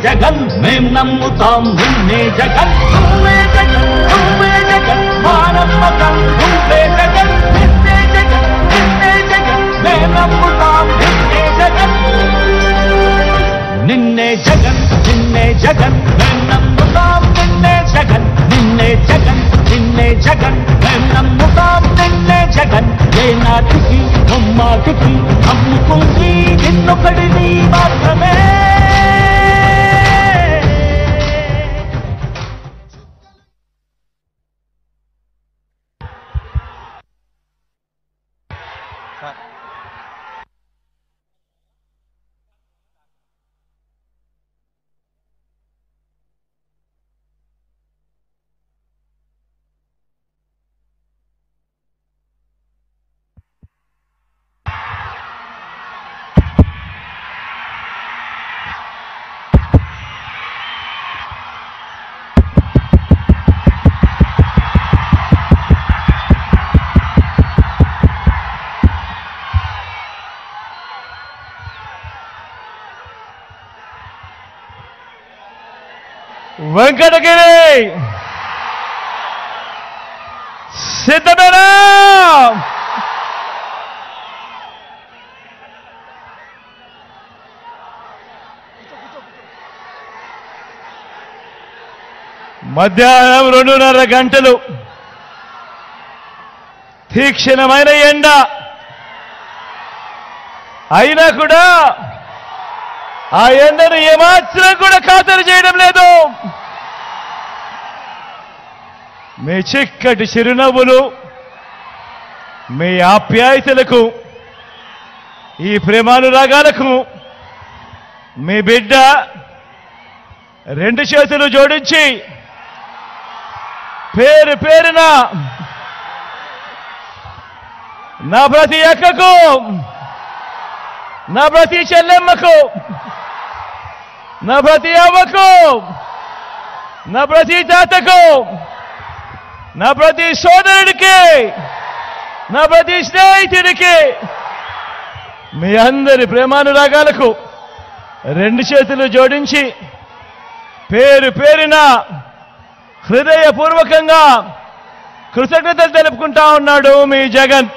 జగన్ మేం నమ్ముతాం నిన్నే జగన్ నువ్వే జగన్ నువ్వే జగన్ మా నమ్మకం నువ్వే జగన్ నిన్నే జగన్ మేం నమ్ముతాం నిన్నే జగన్ నిన్నే జగన్ మేం నమ్ముతాం నిన్నే జగన్ నిన్నే జగన్ మేం నమ్ముతాం నిన్నే జగన్ ఏ నాటికి నమ్మాటికి నమ్ముకుంది నిన్నొకడిని మాత్రమే వెంకటగిరి సిద్ధమేనా? మధ్యాహ్నం 2:30 గంటలు తీక్షణమైన ఎండ అయినా కూడా ఆ ఎండను ఏమాత్రం కూడా ఖాతరు చేయడం లేదు. మీ చిక్కటి చిరునవ్వులు, మీ ఆప్యాయతలకు, ఈ ప్రేమానురాగాలకు మీ బిడ్డ 2 చేతులు జోడించి పేరు పేరున నా ప్రతి అక్కకు, నా ప్రతి చెల్లెమ్మకు, నా ప్రతి అవ్వకు, నా ప్రతి తాతకు, నా ప్రతి సోదరుడికి, నా ప్రతి స్నేహితుడికి, మీ అందరి ప్రేమానురాగాలకు 2 చేతులు జోడించి పేరు పేరున హృదయపూర్వకంగా కృతజ్ఞతలు తెలుపుకుంటా ఉన్నాడు మీ జగన్.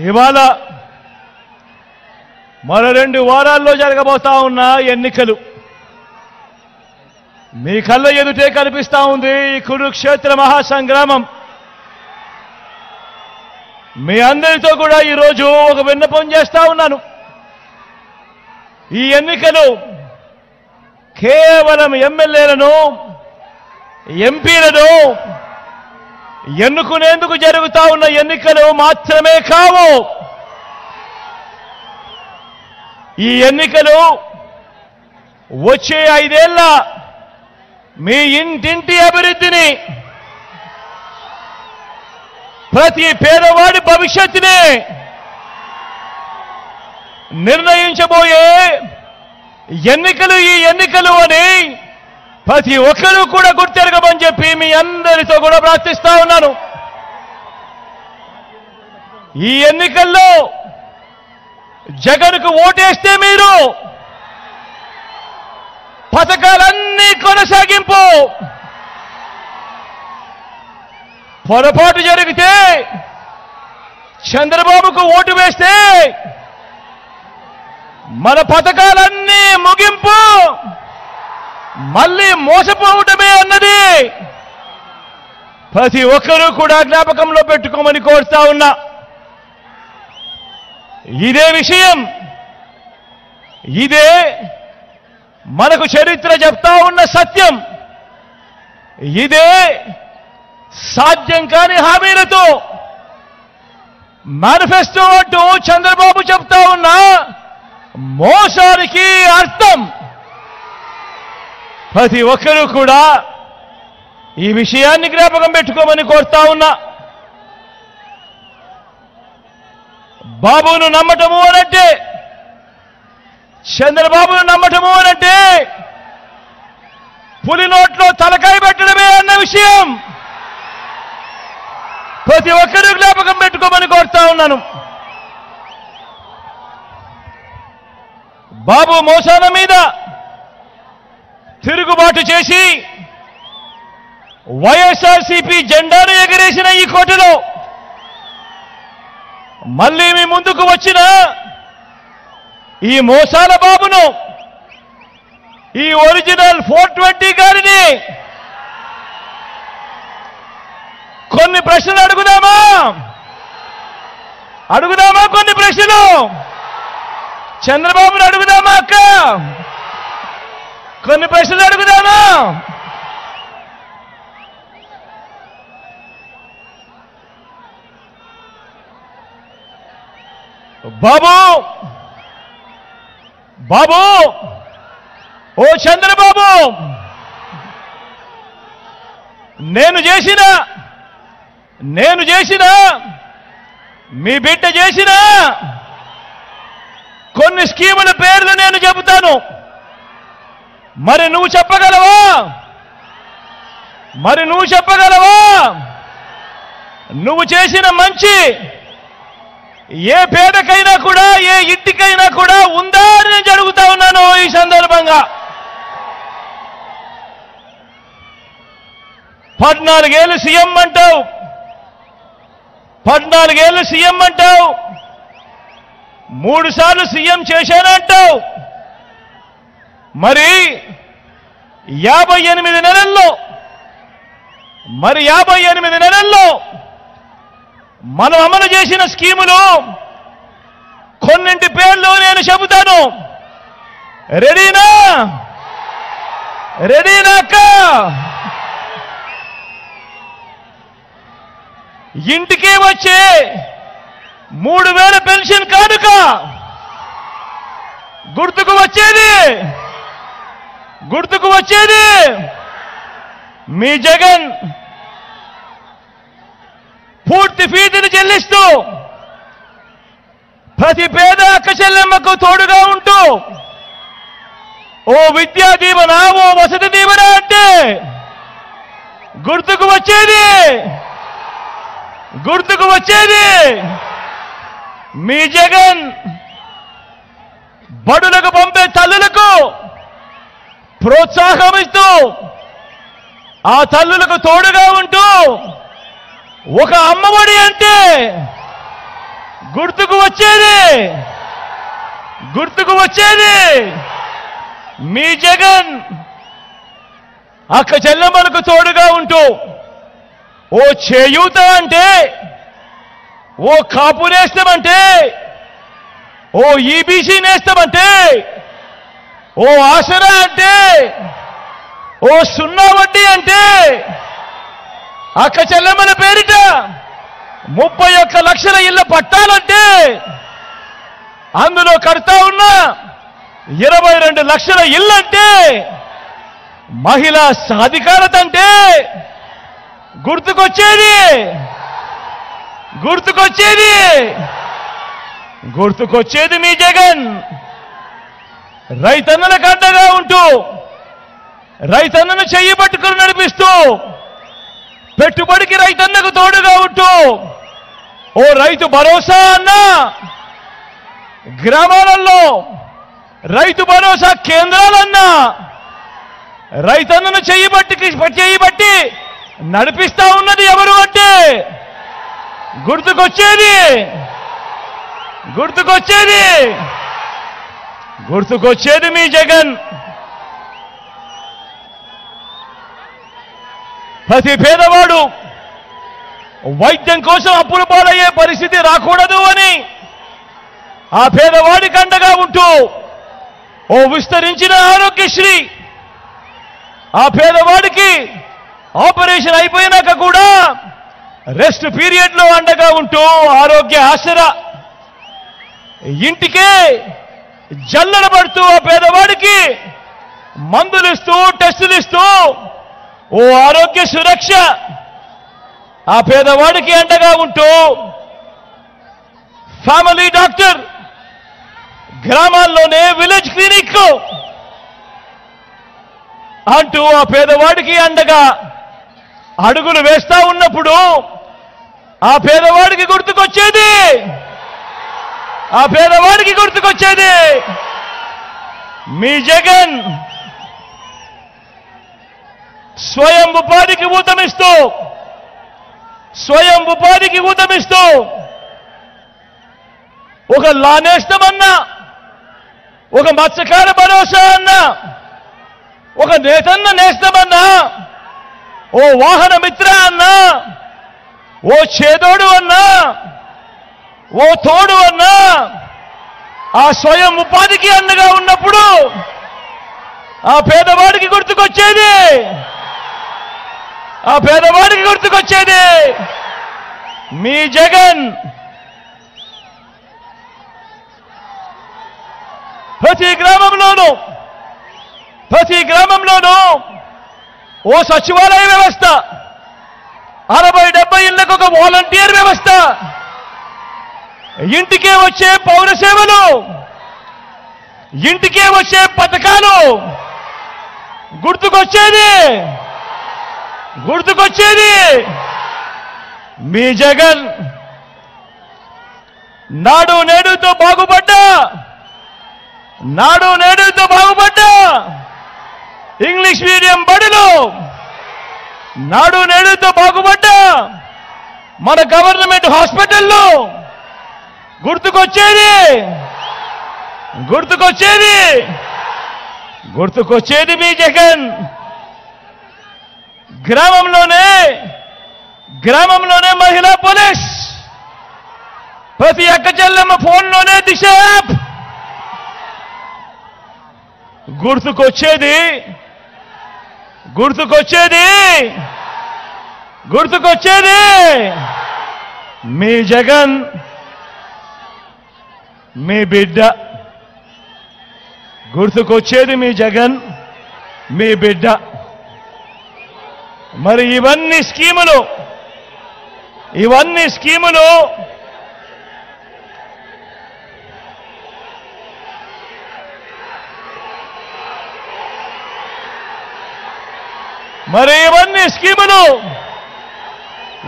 ఇవాళ మరో 2 వారాల్లో జరగబోతా ఉన్న ఎన్నికలు మీ కళ్ళ ఎదుటే కనిపిస్తా ఉంది. ఈ కురుక్షేత్ర మహాసంగ్రామం. మీ అందరితో కూడా ఈరోజు ఒక విన్నపం చేస్తా ఉన్నాను. ఈ ఎన్నికలు కేవలం ఎమ్మెల్యేలను, ఎంపీలను ఎన్నుకునేందుకు జరుగుతా ఉన్న ఎన్నికలు మాత్రమే కావు. ఈ ఎన్నికలు వచ్చే 5 ఏళ్ల మీ ఇంటింటి అభివృద్ధిని, ప్రతి పేదవాడి భవిష్యత్తుని నిర్ణయించబోయే ఎన్నికలు ఈ ఎన్నికలు అని ప్రతి ఒక్కరూ కూడా గుర్తెరగమని చెప్పి మీ అందరితో కూడా ప్రార్థిస్తా ఉన్నాను. ఈ ఎన్నికల్లో జగన్కు ఓటేస్తే మీరు పథకాలన్నీ కొనసాగింపు, పొరపాటు జరిగితే చంద్రబాబుకు ఓటు వేస్తే మన పథకాలన్నీ ముగింపు, మళ్ళీ మోసపోవటమే అన్నది ప్రతి ఒక్కరూ కూడా జ్ఞాపకంలో పెట్టుకోమని కోరుతా ఉన్నా. ఇదే విషయం, ఇదే మనకు చరిత్ర చెప్తా ఉన్న సత్యం. ఇదే సాధ్యం కాని హామీలతో మేనిఫెస్టో అంటూ చంద్రబాబు చెప్తా ఉన్నా మోసానికి అర్థం. ప్రతి ఒక్కరూ కూడా ఈ విషయాన్ని జ్ఞాపకం పెట్టుకోమని కోరుతా ఉన్నా. బాబును నమ్మటము అనంటే, చంద్రబాబును నమ్మటము అనంటే పులి నోట్లో తలకాయ పెట్టడమే అన్న విషయం ప్రతి ఒక్కరూ జ్ఞాపకం పెట్టుకోమని కోరుతా ఉన్నాను. బాబు మోసాల మీద తిరుగుబాటు చేసి వైఎస్ఆర్సీపీ జెండాను ఎగరేసిన ఈ కోటలో మళ్ళీ మీ ముందుకు వచ్చిన ఈ మోసాల బాబును, ఈ ఒరిజినల్ 420 గారిని కొన్ని ప్రశ్నలు అడుగుదామా? కొన్ని ప్రశ్నలు చంద్రబాబును అడుగుదామా అక్క? కొన్ని ప్రశ్నలు అడుగుదామా? బాబు ఓ చంద్రబాబు, నేను చేసిన మీ బిడ్డ చేసిన కొన్ని స్కీముల పేర్లు నేను చెబుతాను. మరి నువ్వు చెప్పగలవా? నువ్వు చేసిన మంచి ఏ పేదకైనా కూడా, ఏ ఇంటికైనా కూడా ఉందా అని నేను అడుగుతా ఉన్నాను ఈ సందర్భంగా. 14 ఏళ్ళు సీఎం అంటావు, 3 సార్లు సీఎం చేశానంటావు. మరి 58 నెలల్లో మనం అమలు చేసిన స్కీములు కొన్నింటి పేర్లు నేను చెబుతాను. రెడీనా అక్క? ఇంటికి వచ్చే 3000 పెన్షన్ కానుక గుర్తుకు వచ్చేది మీ జగన్ పూర్తి ఫీజును చెల్లిస్తూ ప్రతి పేద అక్క చెల్లెమ్మకు తోడుగా ఉంటూ ఓ విద్యా దీవెన, ఓ వసతి దీవెన అంటే గుర్తుకు వచ్చేది మీ జగన్ బడులకు పంపే తల్లులకు ప్రోత్సాహం ఇస్తూ ఆ తల్లులకు తోడుగా ఉంటూ ఒక అమ్మఒడి అంటే గుర్తుకు వచ్చేది మీ జగన్ అక్క చెల్లెమ్మలకు తోడుగా ఉంటూ ఓ చేయూత అంటే, ఓ కాపు నేస్తామంటే, ఓ ఈబీసీ నేస్తామంటే, ఓ ఆసరా అంటే, ఓ 0 వడ్డీ అంటే, అక్క చెల్లెమ్మల పేరిట 31 లక్షల ఇళ్ల పట్టాలంటే, అందులో కడతా ఉన్న 22 లక్షల ఇల్లంటే, మహిళా సాధికారత అంటే గుర్తుకొచ్చేది మీ జగన్. రైతన్నలకు అండగా ఉంటూ, రైతన్నను చెయ్యి పట్టుకుని నడిపిస్తూ, పెట్టుబడికి రైతన్నకు తోడుగా ఉంటూ ఓ రైతు భరోసా అన్నా, గ్రామాలలో రైతు భరోసా కేంద్రాలన్నా రైతన్నను చెయ్యి బట్టి నడిపిస్తా ఉన్నది ఎవరు అంటే గుర్తుకొచ్చేది మీ జగన్. ప్రతి పేదవాడు వైద్యం కోసం అప్పుల పాలయ్యే పరిస్థితి రాకూడదు అని ఆ పేదవాడికి అండగా ఉంటూ ఓ విస్తరించిన ఆరోగ్యశ్రీ, ఆ పేదవాడికి ఆపరేషన్ అయిపోయినాక కూడా రెస్ట్ పీరియడ్ లో అండగా ఉంటూ ఆరోగ్య ఆసరా, ఇంటికే జల్లెడ పడుతూ ఆ పేదవాడికి మందులు ఇస్తూ టెస్టులు ఇస్తూ ఓ ఆరోగ్య సురక్ష ఆ పేదవాడికి అండగా ఉంటూ ఫ్యామిలీ డాక్టర్ గ్రామాల్లోనే విలేజ్ క్లినిక్ అంటూ ఆ పేదవాడికి అండగా అడుగులు వేస్తా ఉన్నప్పుడు ఆ పేదవాడికి గుర్తుకొచ్చేది మీ జగన్ స్వయం ఉపాధికి ఊతమిస్తూ ఒక లానేస్తామన్నా, ఒక మత్స్యకార భరోసా అన్నా, ఒక నేతన్న నేస్తామన్నా, ఓ వాహన మిత్ర అన్నా, ఓ చేదోడు అన్నా, ఓ తోడు అన్నా, ఆ స్వయం ఉపాధికి అండగా ఉన్నప్పుడు ఆ పేదవాడికి గుర్తుకొచ్చేది మీ జగన్. ప్రతి గ్రామంలోనూ ఓ సచివాలయ వ్యవస్థ, 60-70 ఇళ్లకు ఒక వాలంటీర్ వ్యవస్థ, ఇంటికే వచ్చే పౌర సేవలు, ఇంటికే వచ్చే పథకాలు. గుర్తుకొచ్చేది మీ జగన్. నాడు నేడుతో బాగుపడ్డా ఇంగ్లీష్ మీడియం బడులు, నాడు నేడుతో బాగుపడ్డా మన గవర్నమెంట్ హాస్పిటల్లో. గుర్తుకొచ్చేది మీ జగన్. గ్రామంలోనే మహిళా పోలీస్, ప్రతి అక్క చెల్లెమ్మ ఫోన్లోనే దిశ యాప్. గుర్తుకొచ్చేది మీ జగన్, మీ బిడ్డ. మరి ఇవన్నీ స్కీములు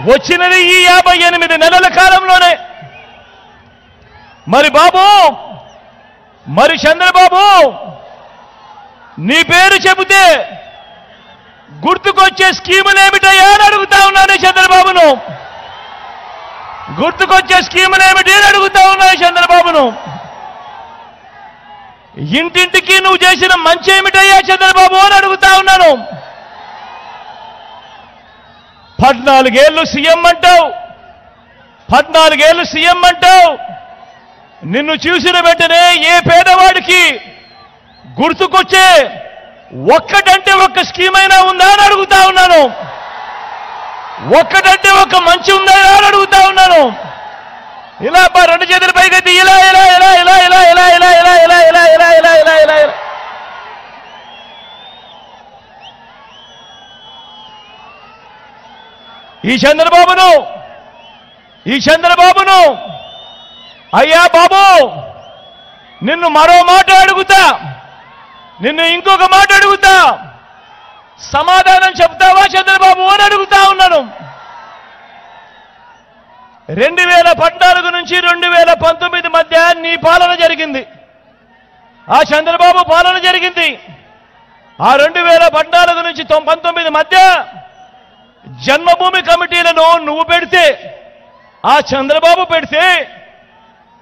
వచ్చినది ఈ 58 నెలల కాలంలోనే. మరి చంద్రబాబు, నీ పేరు చెబితే గుర్తుకొచ్చే స్కీములేమిటయ్యా అని అడుగుతా ఉన్నాను చంద్రబాబును. ఇంటింటికి నువ్వు చేసిన మంచి ఏమిటయ్యా చంద్రబాబు అని అడుగుతా ఉన్నాను. 14 ఏళ్ళు సీఎం అంటావు. నిన్ను చూసిన వెంటనే ఏ పేదవాడికి గుర్తుకొచ్చే ఒక్కటంటే ఒక్క స్కీమ్ అయినా ఉందా అని అడుగుతా ఉన్నాను. ఒక్కటంటే ఒక్క మంచి ఉందా అని అడుగుతా ఉన్నాను. ఇలా 2 చేతుల పైకెత్తి ఇలా ఈ చంద్రబాబును అయ్యా బాబు, నిన్ను మరో మాట అడుగుతా, నిన్ను ఇంకొక మాట అడుగుతా, సమాధానం చెప్తావా చంద్రబాబు అని అడుగుతా ఉన్నాను. 2014 నుంచి 2019 మధ్య నీ పాలన జరిగింది, ఆ చంద్రబాబు పాలన జరిగింది. ఆ 2014 నుంచి 19 మధ్య జన్మభూమి కమిటీలను నువ్వు పెడితే, ఆ చంద్రబాబు పెడితే,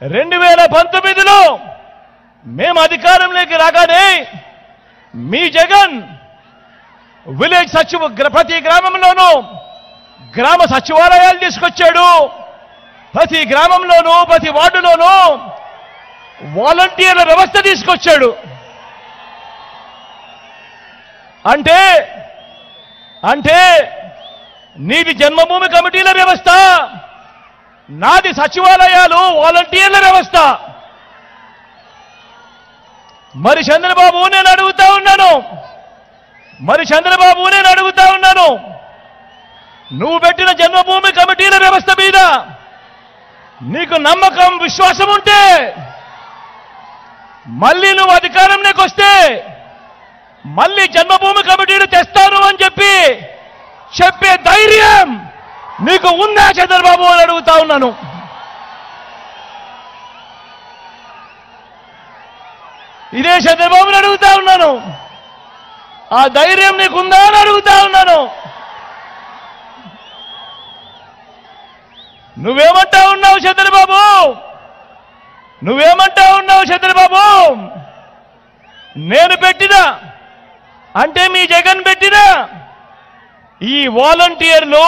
2019లో మేము అధికారంలోకి రాగానే మీ జగన్ ప్రతి గ్రామంలోనూ గ్రామ సచివాలయాలు తీసుకొచ్చాడు. ప్రతి గ్రామంలోనూ ప్రతి వార్డులోనూ వాలంటీర్ల వ్యవస్థ తీసుకొచ్చాడు. అంటే నీది జన్మభూమి కమిటీల వ్యవస్థ, నాది సచివాలయాలు వాలంటీర్ల వ్యవస్థ. మరి చంద్రబాబు నేను అడుగుతా ఉన్నాను నువ్వు పెట్టిన జన్మభూమి కమిటీల వ్యవస్థ మీద నీకు నమ్మకం విశ్వాసం ఉంటే మళ్ళీ నువ్వు అధికారంలోకి వస్తే మళ్ళీ జన్మభూమి కమిటీలు తెస్తాను అని చెప్పే ధైర్యం నీకు ఉందా చంద్రబాబు అని అడుగుతా ఉన్నాను. ఇదే చంద్రబాబుని అడుగుతా ఉన్నాను. ఆ ధైర్యం నీకుందా అని అడుగుతా ఉన్నాను. నువ్వేమంటా ఉన్నావు చంద్రబాబు? నేను పెట్టినా అంటే మీ జగన్ పెట్టినా ఈ వాలంటీర్లు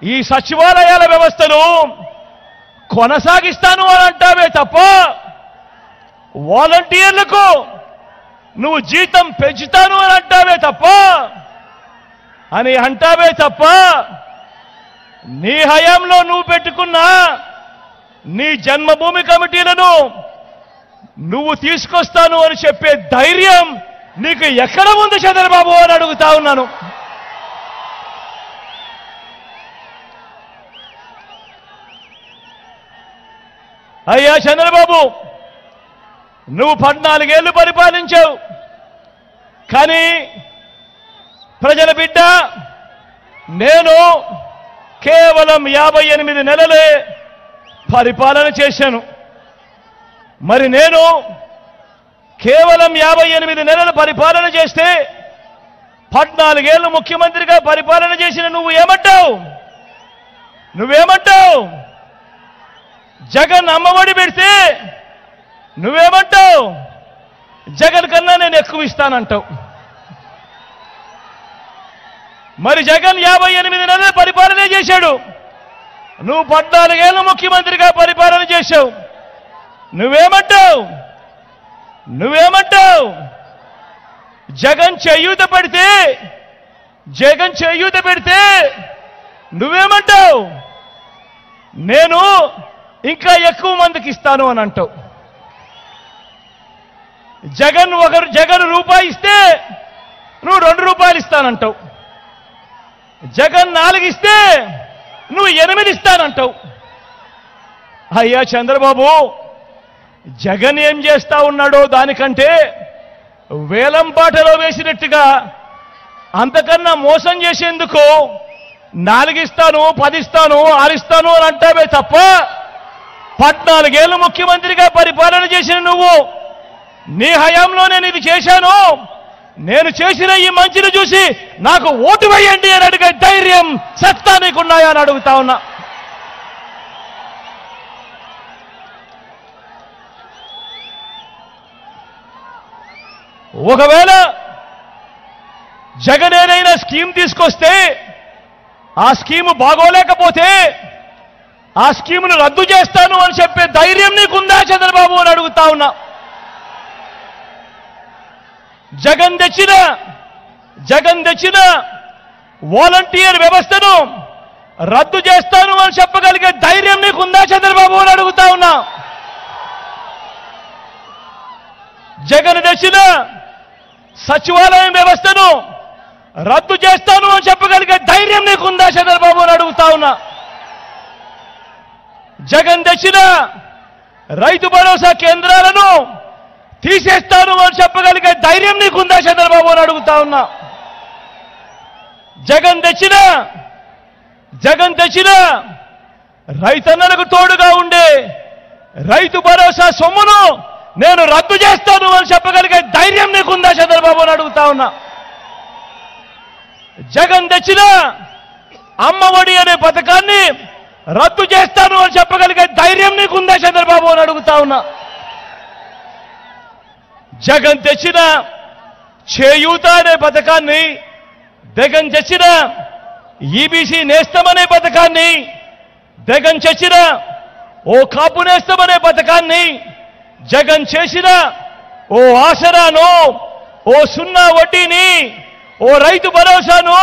ఈ సచివాలయాల వ్యవస్థను కొనసాగిస్తాను అని అంటావే తప్ప వాలంటీర్లకు నువ్వు జీతం పెంచుతాను అని అంటావే తప్ప నీ హయాంలో నువ్వు పెట్టుకున్న నీ జన్మభూమి కమిటీలను నువ్వు తీసుకొస్తాను అని చెప్పే ధైర్యం నీకు ఎక్కడ ఉంది చంద్రబాబు అని అడుగుతా ఉన్నాను. అయ్యా చంద్రబాబు, నువ్వు 14 ఏళ్లు పరిపాలించావు. కానీ ప్రజల బిడ్డ నేను కేవలం 58 నెలలే పరిపాలన చేశాను. మరి నేను కేవలం 58 నెలలు పరిపాలన చేస్తే 14 ఏళ్లు ముఖ్యమంత్రిగా పరిపాలన చేసిన నువ్వేమంటావు? జగన్ అమ్మఒడి పెడితే నువ్వేమంటావు? జగన్ కన్నా నేను ఎక్కువ ఇస్తానంటావు. మరి జగన్ 58 నెలలు పరిపాలన చేశాడు. నువ్వు 14 ఏళ్లు ముఖ్యమంత్రిగా పరిపాలన చేశావు. నువ్వేమంటావు? జగన్ చేయూత పెడితే నువ్వేమంటావు? నేను ఇంకా ఎక్కువ మందికి ఇస్తాను అని అంటావు. జగన్ రూపాయి ఇస్తే నువ్వు 2 రూపాయలు ఇస్తానంటావు. జగన్ 4 ఇస్తే నువ్వు 8 ఇస్తానంటావు. అయ్యా చంద్రబాబు, జగన్ ఏం చేస్తా ఉన్నాడో దానికంటే వేలం పాటలో వేసినట్టుగా అంతకన్నా మోసం చేసేందుకు 4 ఇస్తాను, 10 ఇస్తాను, 6 ఇస్తాను అని అంటావే తప్ప 14 ఏళ్లు ముఖ్యమంత్రిగా పరిపాలన చేసిన నువ్వు నీ హయాంలో నేను ఇది చేశాను, నేను చేసిన ఈ మంచిని చూసి నాకు ఓటు వేయండి అని అడిగే ధైర్యం సత్తా నీకున్నాయా అని అడుగుతా ఉన్నా. ఒకవేళ జగన్ ఏదైనా స్కీమ్ తీసుకొస్తే ఆ స్కీము బాగోలేకపోతే ఆ స్కీమును రద్దు చేస్తాను అని చెప్పే ధైర్యం నీకుందా చంద్రబాబు అని అడుగుతా ఉన్నా. జగన్ తెచ్చిన వాలంటీర్ వ్యవస్థను రద్దు చేస్తాను అని చెప్పగలిగే ధైర్యం నీకుందా చంద్రబాబు అని అడుగుతా ఉన్నా. జగన్ తెచ్చిన సచివాలయం వ్యవస్థను రద్దు చేస్తాను అని చెప్పగలిగే ధైర్యం నీకుందా చంద్రబాబు అని అడుగుతా ఉన్నా. జగన్ తెచ్చిన రైతు భరోసా కేంద్రాలను తీసేస్తాను అని చెప్పగలిగే ధైర్యం నీకుందా చంద్రబాబు అని అడుగుతా ఉన్నా. జగన్ తెచ్చిన రైతన్నలకు తోడుగా ఉండే రైతు భరోసా సొమ్మును నేను రద్దు చేస్తాను అని చెప్పగలిగే ధైర్యం నీకుందా చంద్రబాబు అని అడుగుతా ఉన్నా. జగన్ తెచ్చిన అమ్మఒడి అనే పథకాన్ని రద్దు చేస్తాను అని చెప్పగలిగే ధైర్యం నీకుందా చంద్రబాబు అని అడుగుతా ఉన్నా. జగన్ తెచ్చిన చేయూత అనే పథకాన్ని, జగన్ తెచ్చిన ఈబీసీ నేస్తం అనే పథకాన్ని, జగన్ తెచ్చిన ఓ కాపు నేస్తం అనే పథకాన్ని, జగన్ చేసిన ఓ ఆసరాను, ఓ 0 వడ్డీని, ఓ రైతు భరోసాను,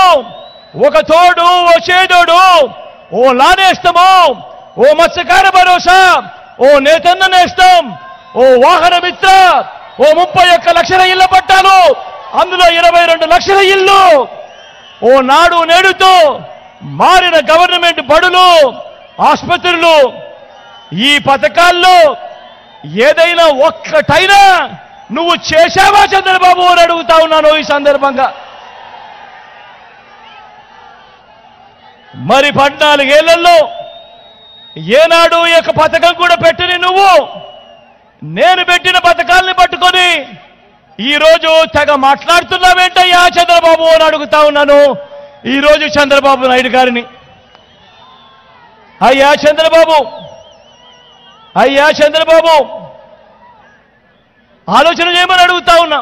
ఒక తోడు, ఓ చేదోడు, ఓ లానేస్తము, ఓ మత్స్యకార భరోసా, ఓ నేతన్న నేస్తం, ఓ వాహన మిత్ర, ఓ 31 లక్షల ఇళ్ల పట్టాలు, అందులో 22 లక్షల ఇల్లు, ఓ నాడు నేడుతో మారిన గవర్నమెంట్ బడులు, ఆసుపత్రులు. ఈ పథకాల్లో ఏదైనా ఒక్కటైనా నువ్వు చేశావా చంద్రబాబు అని అడుగుతా ఉన్నాను ఈ సందర్భంగా. మరి 14 ఏళ్లలో ఏనాడు ఈ యొక్క పథకం కూడా పెట్టని నువ్వు నేను పెట్టిన పథకాల్ని పట్టుకొని ఈరోజు తెగ మాట్లాడుతున్నావేంటయ్యా చంద్రబాబు అని అడుగుతా ఉన్నాను ఈరోజు చంద్రబాబు నాయుడు గారిని. అయ్యా చంద్రబాబు ఆలోచన చేయమని అడుగుతా ఉన్నా.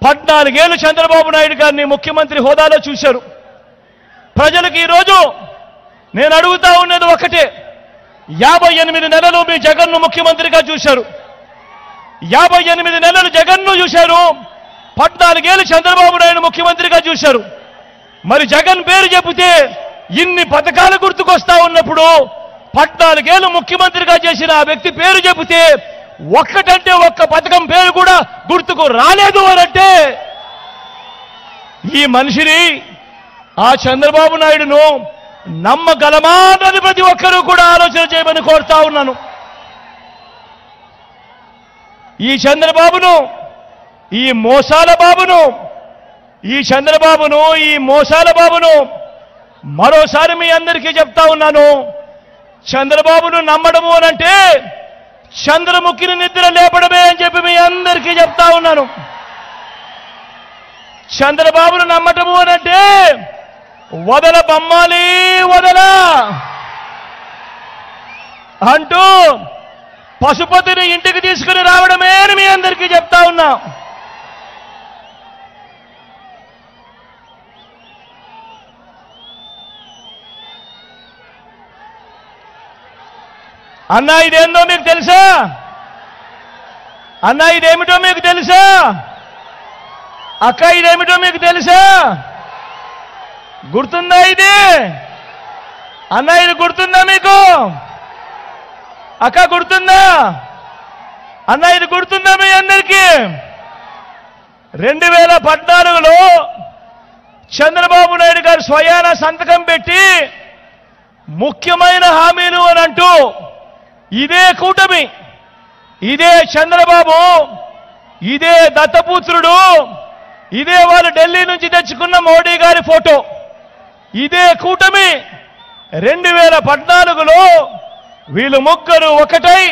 14 ఏళ్ళు చంద్రబాబు నాయుడు గారిని ముఖ్యమంత్రి హోదాలో చూశారు ప్రజలకు. ఈరోజు నేను అడుగుతా ఉన్నది ఒకటే, 58 నెలలు మీ జగన్ను ముఖ్యమంత్రిగా చూశారు, 58 నెలలు జగన్ను చూశారు, 14 ఏళ్ళు చంద్రబాబు నాయుడు ముఖ్యమంత్రిగా చూశారు. మరి జగన్ పేరు చెబితే ఇన్ని పథకాలు గుర్తుకొస్తా ఉన్నప్పుడు 14 ఏళ్ళు ముఖ్యమంత్రిగా చేసిన ఆ వ్యక్తి పేరు చెబితే ఒక్కటంటే ఒక్క పథకం పేరు కూడా గుర్తుకు రాలేదు అనంటే ఈ మనిషిని, ఆ చంద్రబాబు నాయుడును నమ్మగలమా అన్నది ప్రతి ఒక్కరూ కూడా ఆలోచన చేయమని కోరుతా ఉన్నాను. ఈ చంద్రబాబును, ఈ మోసాల బాబును, ఈ చంద్రబాబును, ఈ మోసాల బాబును మరోసారి మీ అందరికీ చెప్తా ఉన్నాను. చంద్రబాబును నమ్మడము అనంటే చంద్రముఖిని నిద్ర లేపడమే అని చెప్పి మీ అందరికీ చెప్తా ఉన్నాను. చంద్రబాబును నమ్మటము అనంటే వదల బొమ్మాలి వదల అంటూ పశుపతిని ఇంటికి తీసుకుని రావడమే అని మీ అందరికీ చెప్తా ఉన్నా. అన్నా ఇదేందో మీకు తెలుసా? అన్నా ఇదేమిటో మీకు తెలుసా? అక్క ఇదేమిటో మీకు తెలుసా? గుర్తుందా ఇది? అన్నా ఇది గుర్తుందా మీకు? అక్క గుర్తుందా? అన్నా ఇది గుర్తుందా మీ అందరికీ? 2014లో చంద్రబాబు నాయుడు గారు స్వయాన సంతకం పెట్టి ముఖ్యమైన హామీలు అని అంటూ ఇదే కూటమి, ఇదే చంద్రబాబు, ఇదే దత్తపుత్రుడు, ఇదే వాళ్ళు ఢిల్లీ నుంచి తెచ్చుకున్న మోడీ గారి ఫోటో, ఇదే కూటమి 2014లో వీళ్ళు ముగ్గురు ఒకటై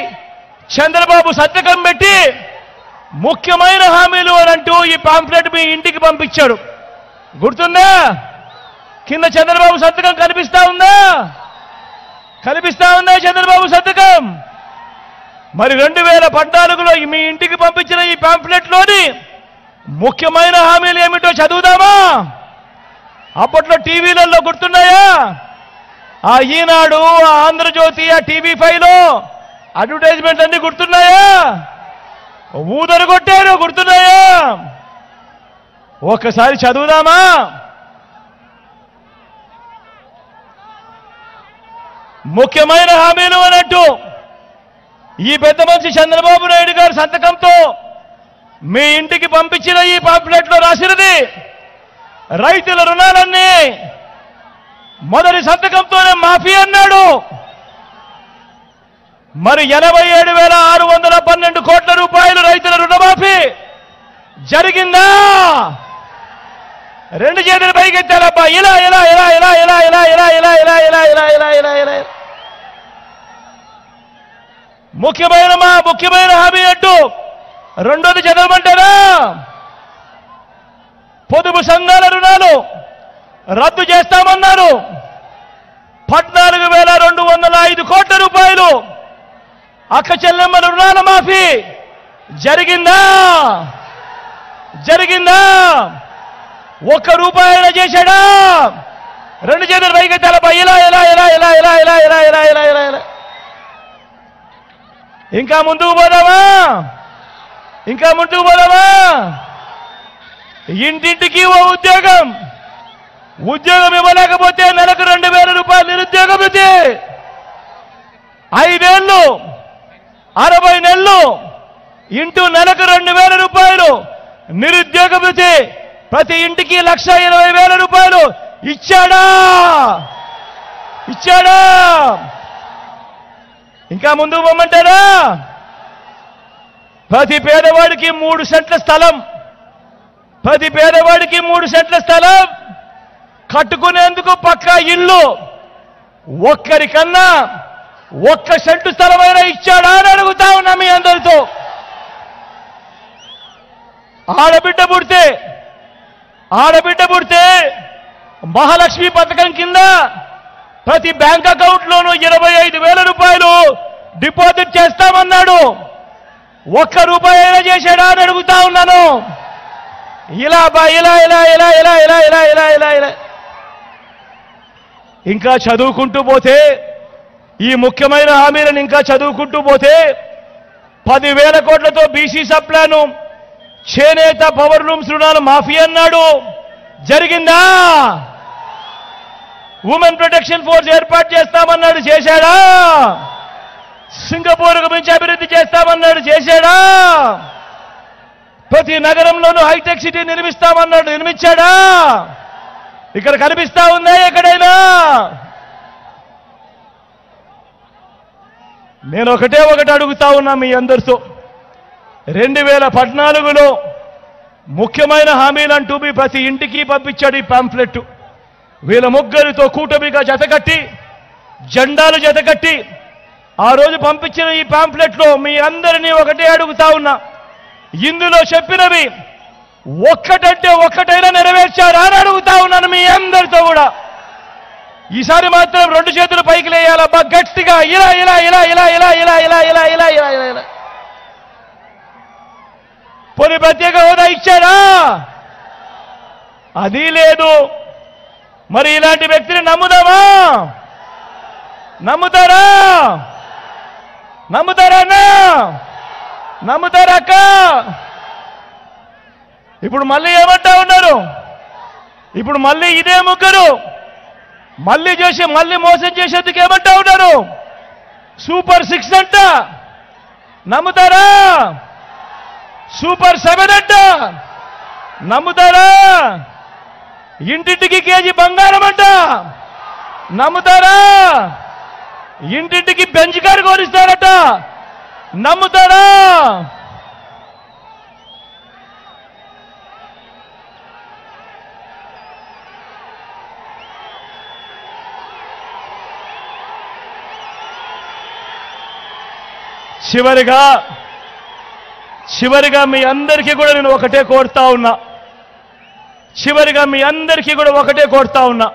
చంద్రబాబు సంతకం పెట్టి ముఖ్యమైన హామీలు అని అంటూ ఈ పాంఫ్లెట్ మీ ఇంటికి పంపించాడు. గుర్తుందా? కింద చంద్రబాబు సంతకం కనిపిస్తా ఉందా? కనిపిస్తా ఉందా చంద్రబాబు సంతకం? మరి 2014లో మీ ఇంటికి పంపించిన ఈ పాంఫ్లెట్లోని ముఖ్యమైన హామీలు ఏమిటో చదువుదామా? అప్పట్లో టీవీలలో గుర్తున్నాయా? ఆ ఈనాడు, ఆ ఆంధ్రజ్యోతి, ఆ TV5లో అడ్వర్టైజ్మెంట్ అన్ని గుర్తున్నాయా? ఊదరు కొట్టారు, గుర్తున్నాయా? ఒక్కసారి చదువుదామా? ముఖ్యమైన హామీలు అన్నట్టు ఈ పెద్ద మనిషి చంద్రబాబు నాయుడు గారి సంతకంతో మీ ఇంటికి పంపించిన ఈ పాంఫ్లెట్లో రాసినది రైతుల రుణాలన్నీ మొదటి సంతకంతోనే మాఫీ అన్నాడు. మరి 87,612 కోట్ల రూపాయలు రైతుల రుణమాఫీ జరిగిందా? రెండు చేతులు పైకెత్తారబ్బా. ఇలా ఇలా ఇలా ఇలా ఇలా ఇలా ఇలా ఇలా ఇలా ఇలా ఇలా ఇలా ఇలా ఇలా ముఖ్యమైన హామీ అంటూ రెండోది చదవమంటారా? పొదుపు సంఘాల రుణాలు రద్దు చేస్తామన్నారు. 14,205 కోట్ల రూపాయలు అక్క చెల్లెమ్మల రుణాల మాఫీ జరిగిందా? జరిగిందా? ఒక్క రూపాయన చేశాడా? రెండు చేతులు పైకి తలపై ఇలా ఇలా ఇలా ఇలా ఇలా ఇలా ఇలా ఇలా ఇలా ఇలా ఇలా ఇంకా ముందుకు పోదామా? ఇంకా ముందుకు పోదామా? ఇంటింటికి ఓ ఉద్యోగం ఇవ్వలేకపోతే నెలకు 2,000 రూపాయలు నిరుద్యోగం ఇది. 5 ఏళ్ళు 60 నెలలు ఇంటూ నెలకు 2,000 రూపాయలు, నిరుద్యోగ భృతి ప్రతి ఇంటికి 1,20,000 రూపాయలు ఇచ్చాడా? ఇచ్చాడా? ఇంకా ముందుకు పోమంటారా? ప్రతి పేదవాడికి 3 సెంట్ల స్థలం, ప్రతి పేదవాడికి 3 సెంట్ల స్థలం కట్టుకునేందుకు పక్కా ఇల్లు, ఒక్కరికన్నా 1 సెంటు స్థలమైనా ఇచ్చాడా అని అడుగుతా ఉన్నా మీ అందరితో. ఆడబిడ్డ పుడితే మహాలక్ష్మి పథకం కింద ప్రతి బ్యాంక్ అకౌంట్లోనూ 25,000 రూపాయలు డిపాజిట్ చేస్తామన్నాడు. 1 రూపాయి అయినా చేశాడా అని అడుగుతా ఉన్నాను. ఇలా ఇంకా చదువుకుంటూ పోతే, ఈ ముఖ్యమైన హామీలను ఇంకా చదువుకుంటూ పోతే 10,000 కోట్లతో బీసీ సప్లాను, చేనేత పవర్ లూమ్స్ రుణాలు మాఫీ అన్నాడు. జరిగిందా? ఉమెన్ ప్రొటెక్షన్ ఫోర్స్ ఏర్పాటు చేస్తామన్నాడు. చేశాడా? సింగపూర్కు మించి అభివృద్ధి చేస్తామన్నాడు. చేశాడా? ప్రతి నగరంలోనూ హైటెక్ సిటీ నిర్మిస్తామన్నాడు. నిర్మించాడా? ఇక్కడ కనిపిస్తా ఉందా ఎక్కడైనా? నేను ఒకటి అడుగుతా ఉన్నా మీ అందరితో. 2014లో ముఖ్యమైన హామీలంటూ ప్రతి ఇంటికి పంపించాడు ఈ పాంఫ్లెట్. వీళ్ళ ముగ్గురితో కూటమిగా జతకట్టి, జెండాలు జతకట్టి ఆ రోజు పంపించిన ఈ పాంఫ్లెట్లో మీ అందరినీ ఒకటే అడుగుతా ఉన్నా. ఇందులో చెప్పినవి ఒక్కటంటే ఒక్కటైనా నెరవేర్చారా అని అడుగుతా ఉన్నాను మీ అందరితో కూడా. ఈసారి మాత్రం 2 చేతులు పైకి లేయాలబ్బా గట్టిగా. ఇలా పోనీ ప్రత్యేక హోదా ఇచ్చారా? అది లేదు. మరి ఇలాంటి వ్యక్తిని నమ్ముదామా? నమ్ముతారా? నమ్ముతారా? నమ్ముతారా అక్క? ఇప్పుడు మళ్ళీ ఏమంటా ఉన్నారు? ఇప్పుడు మళ్ళీ ఇదే ముగ్గురు మళ్ళీ మోసం చేసేందుకు ఏమంటా ఉన్నారు? సూపర్ 6 అంట. నమ్ముతారా? సూపర్ 7 అంట. నమ్ముతారా? ఇంటింటికి కేజీ బంగారం అంట. నమ్ముతారా? ఇంటింటికి బెంచ్ కారు కోరిస్తారట. నమ్ముతారా? చివరిగా మీ అందరికీ కూడా నేను ఒకటే కోరుతా ఉన్నా.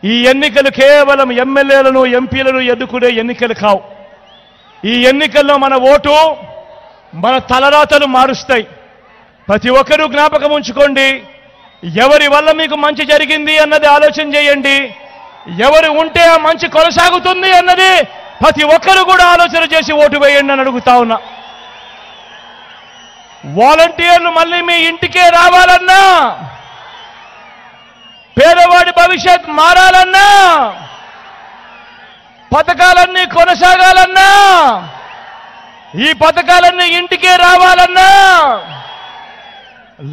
ఈ ఎన్నికలు కేవలం ఎమ్మెల్యేలను, ఎంపీలను ఎన్నుకునే ఎన్నికలు కావు. ఈ ఎన్నికల్లో మన ఓటు మన తలరాతలు మారుస్తాయి. ప్రతి ఒక్కరూ జ్ఞాపకం ఉంచుకోండి. ఎవరి వల్ల మీకు మంచి జరిగింది అన్నది ఆలోచన చేయండి. ఎవరు ఉంటే ఆ మంచి కొనసాగుతుంది అన్నది ప్రతి ఒక్కరూ కూడా ఆలోచన చేసి ఓటు వేయండి అని అడుగుతా ఉన్నా. వాలంటీర్లు మళ్ళీ మీ ఇంటికే రావాలన్నా, పేదవాడి భవిష్యత్ మారాలన్నా, పథకాలన్నీ కొనసాగాలన్నా, ఈ పథకాలన్నీ ఇంటికే రావాలన్నా,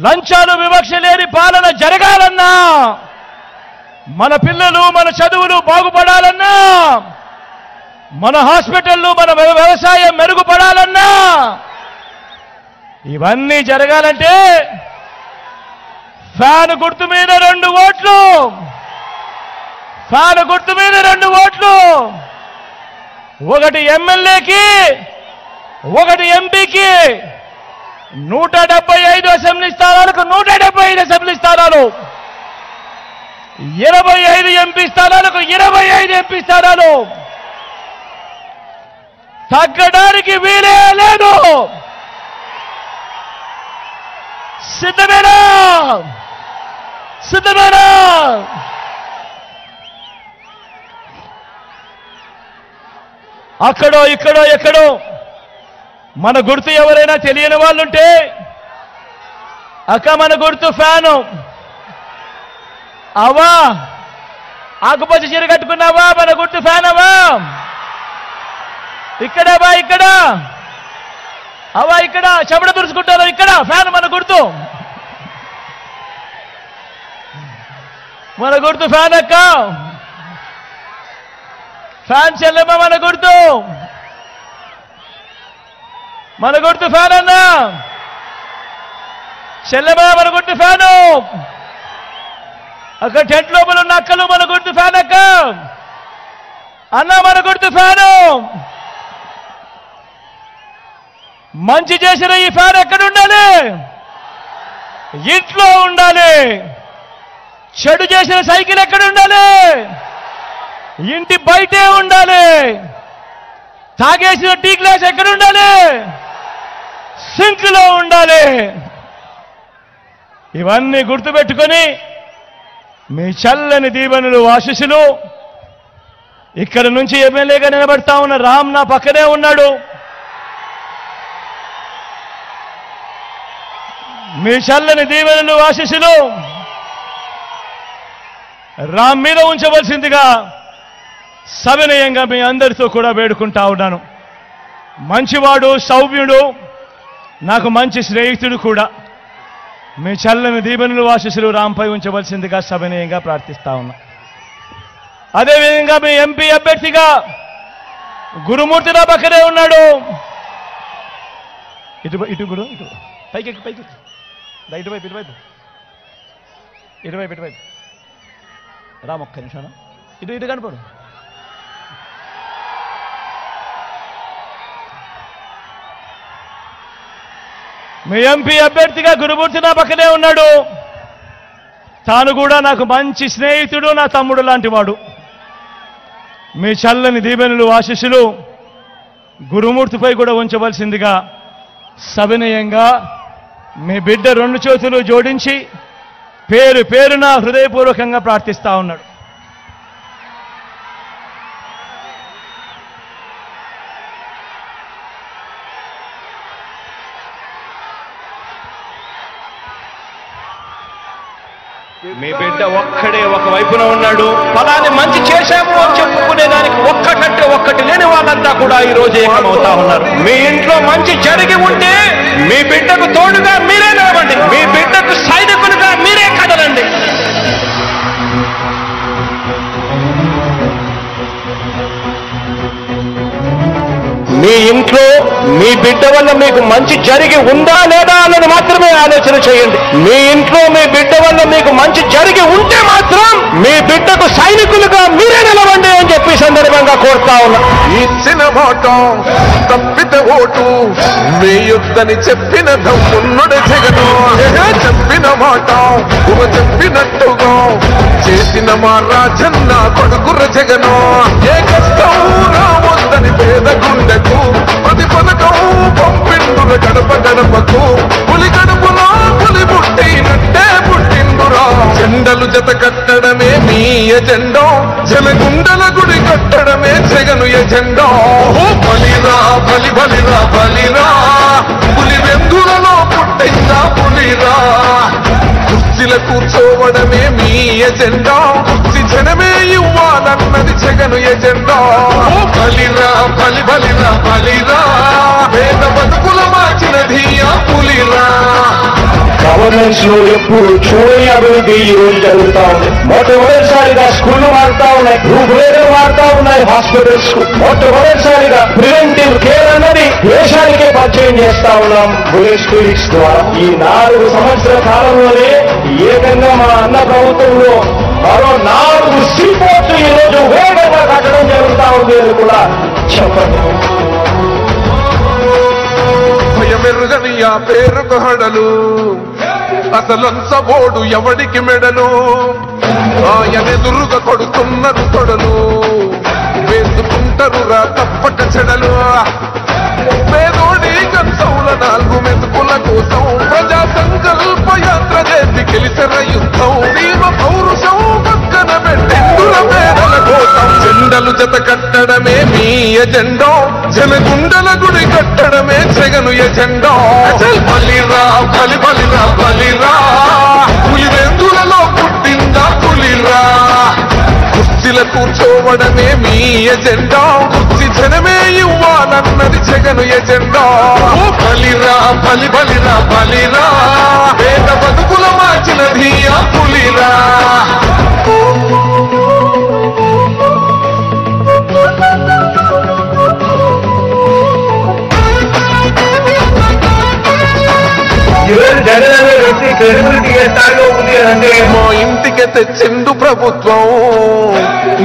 లంచాలు వివక్ష లేని పాలన జరగాలన్నా, మన పిల్లలు మన చదువులు బాగుపడాలన్నా, మన హాస్పిటళ్లు మన వ్యవసాయం మెరుగుపడాలన్నా, ఇవన్నీ జరగాలంటే ఫ్యాన్ గుర్తు మీద 2 ఓట్లు, ఫ్యాన్ గుర్తు మీద 2 ఓట్లు, ఒకటి ఎమ్మెల్యేకి, ఒకటి ఎంపీకి. 175 అసెంబ్లీ స్థానాలకు 175 అసెంబ్లీ స్థానాలు, 25 ఎంపీ స్థానాలకు 25 ఎంపీ స్థానాలు. తగ్గడానికి వీలే లేదు. సిద్ధమేనా? సిద్ధమేనా? అక్కడో ఇక్కడో ఎక్కడో మన గుర్తు ఎవరైనా తెలియని వాళ్ళుంటే, అక్క మన గుర్తు ఫ్యాను. అవా ఆకుపచ్చ చీర కట్టుకున్నావా? మన గుర్తు ఫ్యాన్ అవా? ఇక్కడవా? ఇక్కడ అవా ఇక్కడ చెమట తుడుచుకుంటారు, ఇక్కడ ఫ్యాన్ మన గుర్తు, మన గుర్తు ఫ్యాన్ అక్క, ఫ్యాన్ చెల్లెమ్మ మన గుర్తు, మన గుర్తు ఫ్యాన్ అన్న, చెల్లెమ్మ మన గుర్తు ఫ్యాను, అక్కడ టెంట్ లోపల ఉన్న అక్కలు మన గుర్తు ఫ్యాన్ అక్క, అన్న మన గుర్తు ఫ్యాను. మంచి చేసిన ఈ ఫ్యాన్ ఎక్కడ ఉండాలి? ఇంట్లో ఉండాలి. చెడు చేసిన సైకిల్ ఎక్కడ ఉండాలి? ఇంటి బయటే ఉండాలి. తాగేసిన టీ గ్లాస్ ఎక్కడ ఉండాలి? సింక్ లో ఉండాలి. ఇవన్నీ గుర్తుపెట్టుకొని మీ చల్లని దీవెనలు ఆశీస్సులు. ఇక్కడ నుంచి ఎమ్మెల్యేగా నిలబడతా ఉన్న రామ్ నా పక్కనే ఉన్నాడు. మీ చల్లని దీవెనలు ఆశీస్సులు రామ్ మీద ఉంచవలసిందిగా సవినయంగా మీ అందరితో కూడా వేడుకుంటా ఉన్నాను. మంచివాడు, సౌమ్యుడు, నాకు మంచి స్నేహితుడు కూడా. మీ చల్లని దీవెనలు ఆశీస్సులు రాంపై ఉంచవలసిందిగా సవినయంగా ప్రార్థిస్తా ఉన్నా. అదేవిధంగా మీ ఎంపీ అభ్యర్థిగా గురుమూర్తి నా పక్కనే ఉన్నాడు. ఇటు గురు, ఇటు పైకి పైకి, ఇటువైపు ఇటువైపు ఇటువైపు ఇటువైపు రామ్, ఒక్క నిమిషం ఇటు కనపడు. మీ ఎంపీ అభ్యర్థిగా గురుమూర్తి నా పక్కనే ఉన్నాడు. తాను కూడా నాకు మంచి స్నేహితుడు, నా తమ్ముడు లాంటి వాడు. మీ చల్లని దీవెనలు ఆశీస్సులు గురుమూర్తిపై కూడా ఉంచవలసిందిగా సవినయంగా మీ బిడ్డ రెండు చేతులు జోడించి పేరు పేరున హృదయపూర్వకంగా ప్రార్థిస్తా ఉన్నాడు. మీ బిడ్డ ఒక్కడే ఒక వైపున ఉన్నాడు. ఫలాన్ని మంచి చేశాము అని చెప్పుకునేదానికి ఒక్కటంటే ఒక్కటి లేని వాళ్ళంతా కూడా ఈ రోజు ఏకమవుతా ఉన్నారు. మీ ఇంట్లో మంచి జరిగి ఉంటే మీ బిడ్డకు తోడుగా మీరే నిలవండి. మీ బిడ్డకు సైనికులుగా మీరే కదలండి. మీ ఇంట్లో మీ బిడ్డ వల్ల మీకు మంచి జరిగి ఉందా లేదా అన్నది మాత్రమే ఆలోచన చేయండి. మీ ఇంట్లో మీ బిడ్డ వల్ల మీకు మంచి జరిగి ఉంటే మాత్రం మీ బిడ్డకు సైనికులుగా మీరే నిలవండి అని చెప్పి సందర్భంగా కోరుతా ఉన్నా. ఇచ్చిన మాట తప్పితే ఓటు వేయొద్దని చెప్పిన దమ్మున్నడు జగను. చెప్పిన మాట చెప్పినట్టుగా చేసిన మా రాజన్న కొడుకుర జగను. ఏ కష్టం రావద్దని పేద గుండెకు ప్రతి పథకం పంపిండుల గడప గడపకు. పులి గడపలో పులి పుట్టినట్టే పుట్టిండురా. జెండలు జత కట్టడమే మీ ఎజెండా, జనగుండల గుడి కట్టడమే జగను ఎజెండా. బలిరా బలి బలిరా బలిరా, పులి వెందులలో పుట్టిందా పులిరా. కుర్చీల కూర్చోవడమే మీ ఎజెండా, కుర్చీ జనమే ఇవ్వాలన్నది జగను ఎజెండా. బలిరా బలి బలిరా బలిరా, పేద బతుకుల మార్చినది ఆ పులిరా. గవర్నెన్స్ లో ఎప్పుడు చూడని అభివృద్ధి ఈ రోజు జరుగుతా ఉంది. మొట్టమొదటిసారిగా స్కూళ్లు మారుతా ఉన్నాయి, రూపురేఖలు మారుతా ఉన్నాయి, హాస్పిటల్స్ కు మొట్టమొదటిసారిగా ప్రివెంటివ్ కేర్ అన్నది దేశానికే పరిచయం చేస్తా ఉన్నాం బుల్లెట్ క్లినిక్స్ ద్వారా. ఈ 4 సంవత్సరాల కాలంలోనే ఏకంగా మా అన్న ప్రభుత్వంలో మరో 4 సీపోర్ట్లు ఈ రోజు వేగంగా కట్టడం జరుగుతా ఉంది అని కూడా చెప్పండి. భయమెరుగని ఆ పేరుకు హడలు, అసలంచబోడు ఎవడికి మెడలు. ఆయనెదురుగా కొడుతున్నారు తొడలు, వేసుకుంటారు రా తప్పక చెడలు. పేదోడి కంచౌల 4 మెతుకుల కోసం ప్రజా సంకల్ప యాత్ర చేసి గెలిచిన యుద్ధం. దీవ పౌరుషం పక్కన పెట్టిందుల పేదల కోసం. జెండలు జత కట్టడమే మీ ఎజెండా, జనగుండల గుడి కట్టడమే జగను ఎజెండా. బలిరా బలి బలిరా బలిరా, పులి వెందులలో పుట్టిందా పులిరా. కుర్చీలకు కూర్చోవడమే మీ ఎజెండా కుర్చీ జనమే ఇవ్వాలన్నది జగను ఎజెండా బలిరా బలి బలిరా బలిరా పేద బతుకుల మార్చినది ఆ పులిరా జగన్ అనే వ్యక్తి క్రెడిబిలిటీ ఏ స్థాయిలో ఉంది అంటే మా ఇంటికి తెచ్చిండు ప్రభుత్వం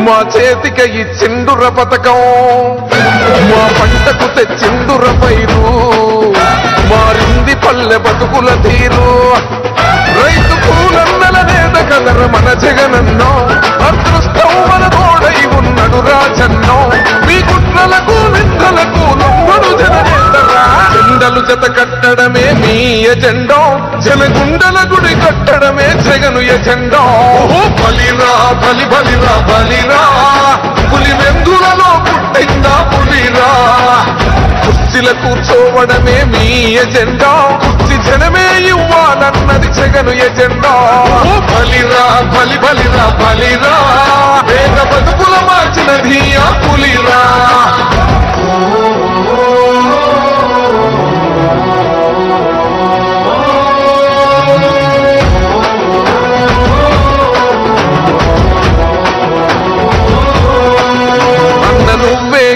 మా చేతికి ఇచ్చిండుర పథకం మా పంటకు తెచ్చిండుర పైరు మారింది పల్లె బతుకుల తీరు రైతు కూలన్నల నేత కదర మన జగనన్నో అదృష్టం మన తోడై ఉన్నడు రాజన్నో మీ కుట్రలకు నిందలకు నమ్మడు జననేతరా జెండలు జత కట్టడమే మీ ఎజెండా జనగుండల గుడి కట్టడమే జగను ఎజెండా బలిరా బలి బలిరా బలిరా పులి వెందులలో పుట్టిందా పులిరా కుర్చీల కూర్చోవడమే మీ ఎజెండా కుర్చీ జనమే ఇవ్వాలన్నది జగను ఎజెండా బలిరా బలి బలిరా బలిరా పేద బతుకుల మార్చినది ఆ పులిరా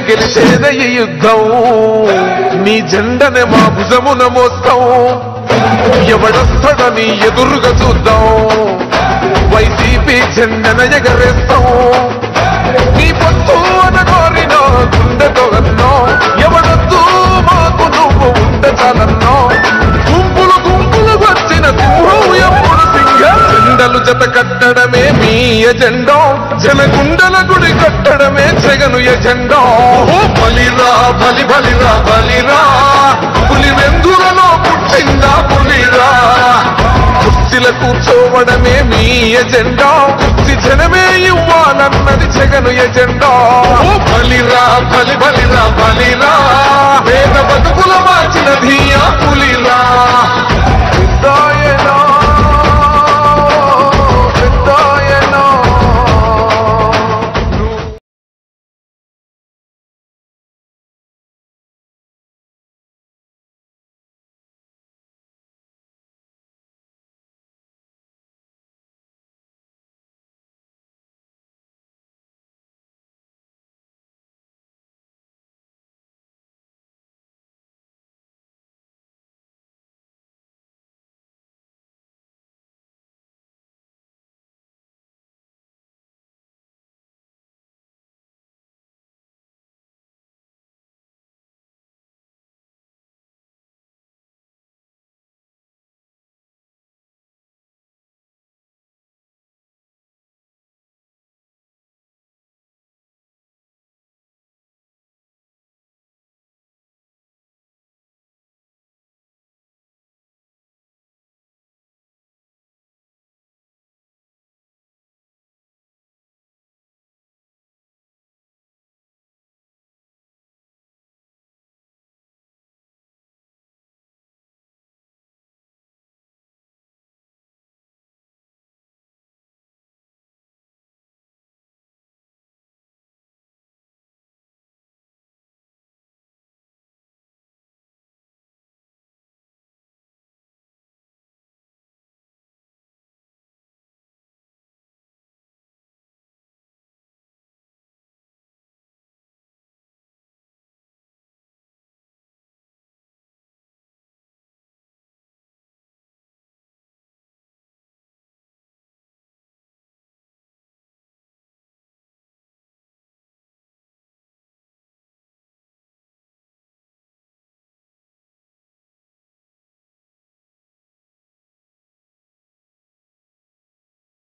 గెలిచేదే ఈ యుద్ధం నీ జెండనే మా భుజమున మోస్తాం ఎవడొస్తాడని ఎదురుగా చూద్దాం వైసీపీ జెండన ఎగరేస్తాం నీ పొత్తు అనగోరిన గుండెతో అన్నో ఎవడొద్దు మాకు నువ్వు ఉంటే చాలన్నో గుంపులు గుంపులు వచ్చిన సింహం ఎప్పుడు సింగం జెండలు జత కట్టడమే మీ ఎజెండా జనగుండల గుడి కట్టడమే జగను ఎజెండా బలిరా బలి బలిరా బలిరా పులి వెందులలో పుట్టిందా పులిరా కుర్చీల కూర్చోవడమే మీ ఎజెండా కుర్చీ జనమే ఇవ్వాలన్నది జగను ఎజెండా బలిరా బలి బలిరా బలిరా పేద బతుకుల మార్చినది ఆ